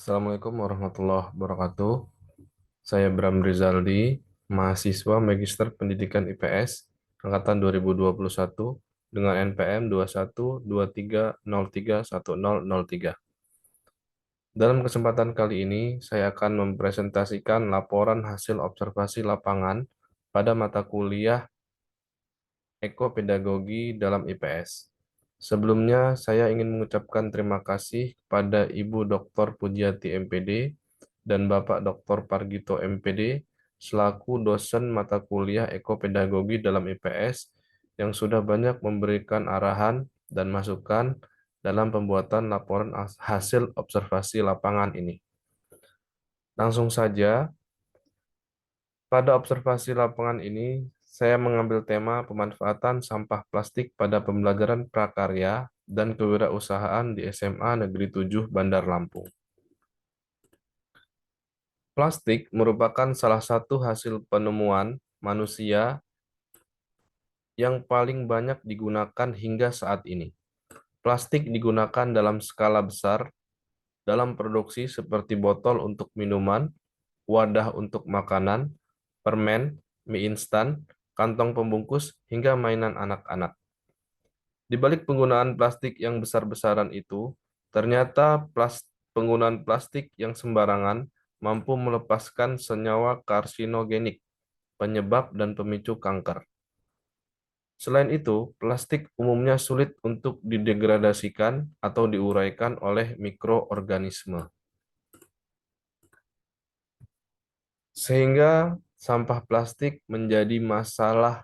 Assalamualaikum warahmatullahi wabarakatuh. Saya Bram Rizaldi, mahasiswa Magister Pendidikan IPS angkatan 2021 dengan NPM 2123031003. Dalam kesempatan kali ini, saya akan mempresentasikan laporan hasil observasi lapangan pada mata kuliah Ekopedagogi dalam IPS. Sebelumnya, saya ingin mengucapkan terima kasih kepada Ibu Dr. Pujiati MPD dan Bapak Dr. Pargito MPD selaku dosen mata kuliah Ekopedagogi dalam IPS yang sudah banyak memberikan arahan dan masukan dalam pembuatan laporan hasil observasi lapangan ini. Langsung saja, pada observasi lapangan ini, saya mengambil tema pemanfaatan sampah plastik pada pembelajaran prakarya dan kewirausahaan di SMA Negeri 7 Bandar Lampung. Plastik merupakan salah satu hasil penemuan manusia yang paling banyak digunakan hingga saat ini. Plastik digunakan dalam skala besar dalam produksi seperti botol untuk minuman, wadah untuk makanan, permen, mie instan, kantong pembungkus, hingga mainan anak-anak. Di balik penggunaan plastik yang besar-besaran itu, ternyata penggunaan plastik yang sembarangan mampu melepaskan senyawa karsinogenik, penyebab dan pemicu kanker. Selain itu, plastik umumnya sulit untuk didegradasikan atau diuraikan oleh mikroorganisme. Sehingga sampah plastik menjadi masalah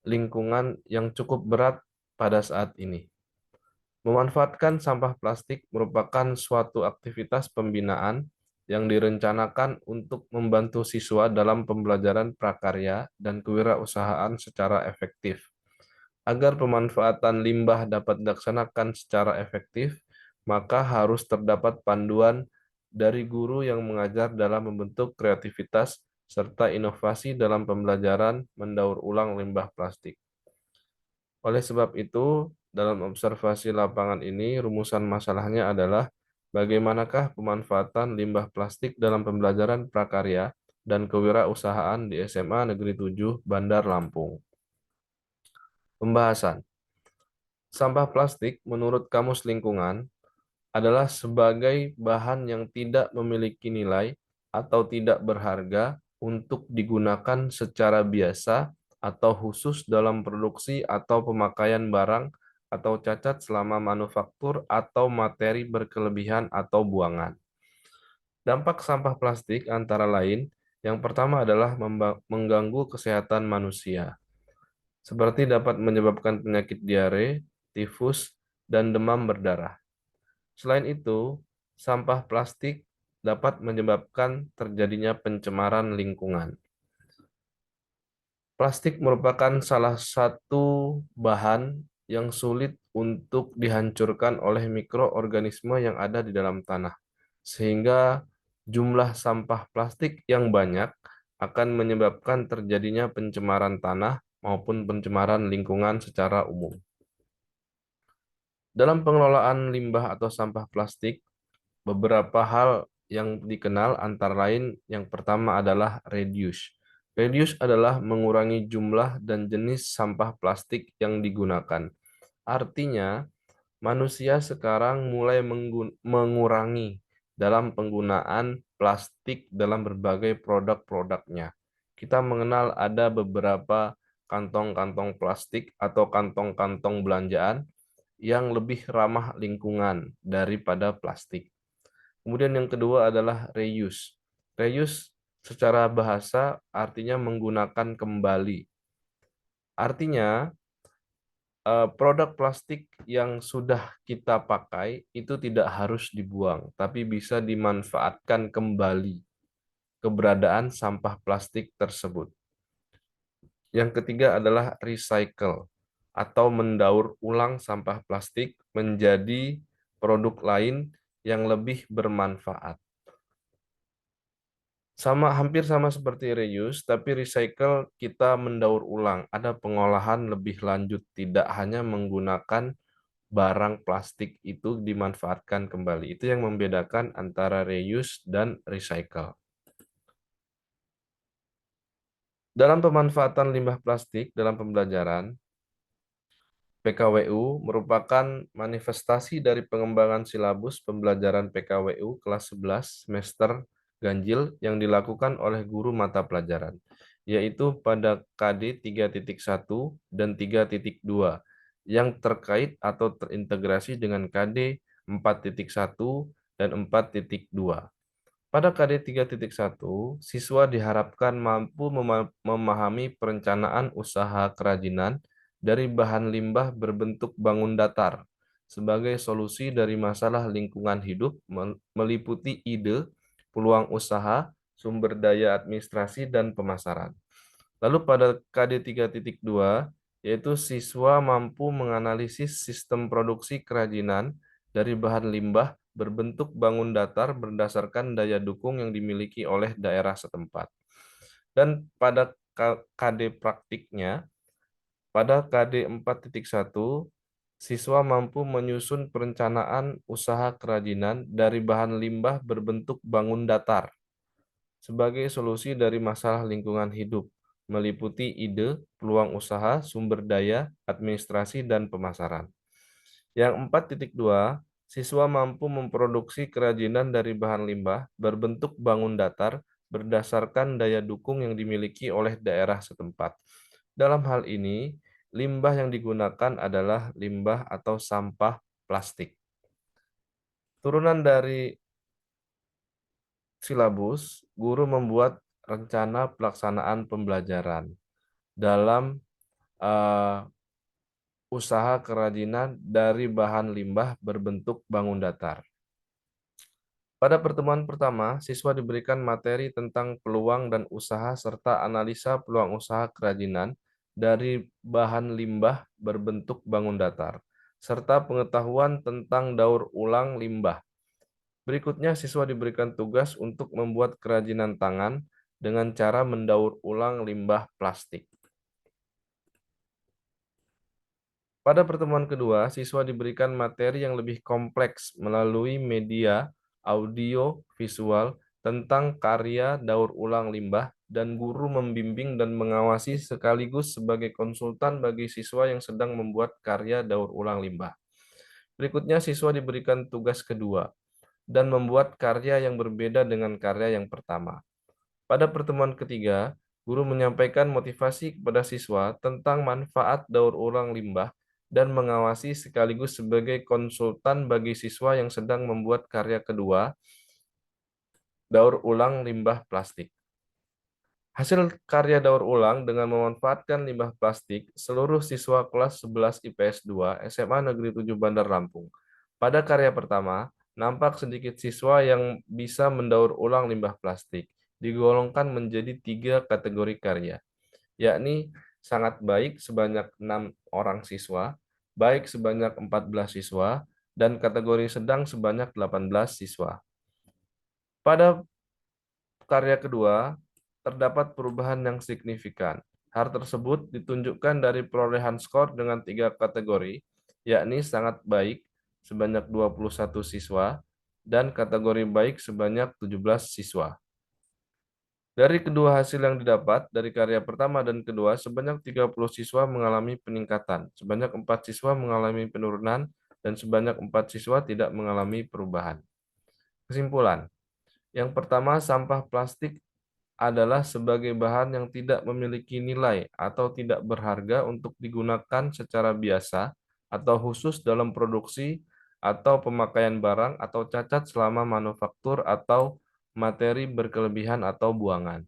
lingkungan yang cukup berat pada saat ini. Memanfaatkan sampah plastik merupakan suatu aktivitas pembinaan yang direncanakan untuk membantu siswa dalam pembelajaran prakarya dan kewirausahaan secara efektif. Agar pemanfaatan limbah dapat dilaksanakan secara efektif, maka harus terdapat panduan dari guru yang mengajar dalam membentuk kreativitas serta inovasi dalam pembelajaran mendaur ulang limbah plastik. Oleh sebab itu, dalam observasi lapangan ini, rumusan masalahnya adalah bagaimanakah pemanfaatan limbah plastik dalam pembelajaran prakarya dan kewirausahaan di SMA Negeri 7 Bandar Lampung. Pembahasan. Sampah plastik menurut Kamus Lingkungan adalah sebagai bahan yang tidak memiliki nilai atau tidak berharga untuk digunakan secara biasa atau khusus dalam produksi atau pemakaian barang atau cacat selama manufaktur atau materi berkelebihan atau buangan. Dampak sampah plastik antara lain, yang pertama adalah mengganggu kesehatan manusia, seperti dapat menyebabkan penyakit diare, tifus, dan demam berdarah. Selain itu, sampah plastik dapat menyebabkan terjadinya pencemaran lingkungan. Plastik merupakan salah satu bahan yang sulit untuk dihancurkan oleh mikroorganisme yang ada di dalam tanah, sehingga jumlah sampah plastik yang banyak akan menyebabkan terjadinya pencemaran tanah maupun pencemaran lingkungan secara umum. Dalam pengelolaan limbah atau sampah plastik, beberapa hal yang dikenal antara lain yang pertama adalah reduce. Reduce adalah mengurangi jumlah dan jenis sampah plastik yang digunakan. Artinya, manusia sekarang mulai mengurangi dalam penggunaan plastik dalam berbagai produk-produknya. Kita mengenal ada beberapa kantong-kantong plastik atau kantong-kantong belanjaan yang lebih ramah lingkungan daripada plastik. Kemudian yang kedua adalah reuse. Reuse secara bahasa artinya menggunakan kembali. Artinya produk plastik yang sudah kita pakai itu tidak harus dibuang, tapi bisa dimanfaatkan kembali keberadaan sampah plastik tersebut. Yang ketiga adalah recycle atau mendaur ulang sampah plastik menjadi produk lain yang lebih bermanfaat. Hampir sama seperti reuse, tapi recycle kita mendaur ulang. Ada pengolahan lebih lanjut, tidak hanya menggunakan barang plastik itu dimanfaatkan kembali. Itu yang membedakan antara reuse dan recycle. Dalam pemanfaatan limbah plastik dalam pembelajaran, PKWU merupakan manifestasi dari pengembangan silabus pembelajaran PKWU kelas 11 semester ganjil yang dilakukan oleh guru mata pelajaran, yaitu pada KD 3.1 dan 3.2 yang terkait atau terintegrasi dengan KD 4.1 dan 4.2. Pada KD 3.1, siswa diharapkan mampu memahami perencanaan usaha kerajinan dari bahan limbah berbentuk bangun datar sebagai solusi dari masalah lingkungan hidup meliputi ide, peluang usaha, sumber daya administrasi, dan pemasaran. Lalu pada KD 3.2, yaitu siswa mampu menganalisis sistem produksi kerajinan dari bahan limbah berbentuk bangun datar berdasarkan daya dukung yang dimiliki oleh daerah setempat. Dan pada KD praktiknya, pada KD 4.1, siswa mampu menyusun perencanaan usaha kerajinan dari bahan limbah berbentuk bangun datar sebagai solusi dari masalah lingkungan hidup, meliputi ide, peluang usaha, sumber daya, administrasi, dan pemasaran. Yang 4.2, siswa mampu memproduksi kerajinan dari bahan limbah berbentuk bangun datar berdasarkan daya dukung yang dimiliki oleh daerah setempat. Dalam hal ini, limbah yang digunakan adalah limbah atau sampah plastik. Turunan dari silabus, guru membuat rencana pelaksanaan pembelajaran dalam eh, usaha kerajinan dari bahan limbah berbentuk bangun datar. Pada pertemuan pertama, siswa diberikan materi tentang peluang dan usaha serta analisa peluang usaha kerajinan dari bahan limbah berbentuk bangun datar, serta pengetahuan tentang daur ulang limbah. Berikutnya, siswa diberikan tugas untuk membuat kerajinan tangan dengan cara mendaur ulang limbah plastik. Pada pertemuan kedua, siswa diberikan materi yang lebih kompleks melalui media audio visual tentang karya daur ulang limbah dan guru membimbing dan mengawasi sekaligus sebagai konsultan bagi siswa yang sedang membuat karya daur ulang limbah. Berikutnya, siswa diberikan tugas kedua dan membuat karya yang berbeda dengan karya yang pertama. Pada pertemuan ketiga, guru menyampaikan motivasi kepada siswa tentang manfaat daur ulang limbah dan mengawasi sekaligus sebagai konsultan bagi siswa yang sedang membuat karya kedua, daur ulang limbah plastik. Hasil karya daur ulang dengan memanfaatkan limbah plastik, seluruh siswa kelas 11 IPS 2 SMA Negeri 7 Bandar Lampung. Pada karya pertama, nampak sedikit siswa yang bisa mendaur ulang limbah plastik, digolongkan menjadi 3 kategori karya, yakni sangat baik sebanyak 6 orang siswa, baik sebanyak 14 siswa, dan kategori sedang sebanyak 18 siswa. Pada karya kedua, terdapat perubahan yang signifikan. Hal tersebut ditunjukkan dari perolehan skor dengan 3 kategori, yakni sangat baik sebanyak 21 siswa dan kategori baik sebanyak 17 siswa. Dari kedua hasil yang didapat dari karya pertama dan kedua, sebanyak 30 siswa mengalami peningkatan, sebanyak 4 siswa mengalami penurunan, dan sebanyak 4 siswa tidak mengalami perubahan. Kesimpulan, yang pertama, sampah plastik adalah sebagai bahan yang tidak memiliki nilai atau tidak berharga untuk digunakan secara biasa atau khusus dalam produksi atau pemakaian barang atau cacat selama manufaktur atau materi berkelebihan atau buangan.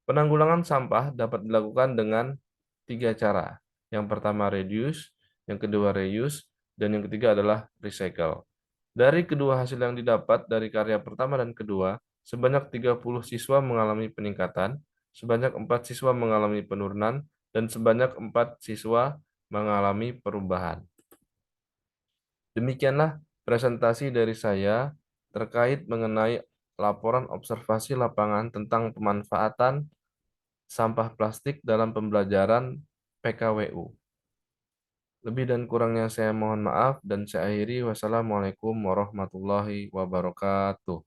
Penanggulangan sampah dapat dilakukan dengan 3 cara. Yang pertama reduce, yang kedua reuse, dan yang ketiga adalah recycle. Dari kedua hasil yang didapat dari karya pertama dan kedua, sebanyak 30 siswa mengalami peningkatan, sebanyak 4 siswa mengalami penurunan, dan sebanyak 4 siswa mengalami perubahan. Demikianlah presentasi dari saya terkait mengenai laporan observasi lapangan tentang pemanfaatan sampah plastik dalam pembelajaran PKWU. Lebih dan kurangnya saya mohon maaf dan saya akhiri. Wassalamualaikum warahmatullahi wabarakatuh.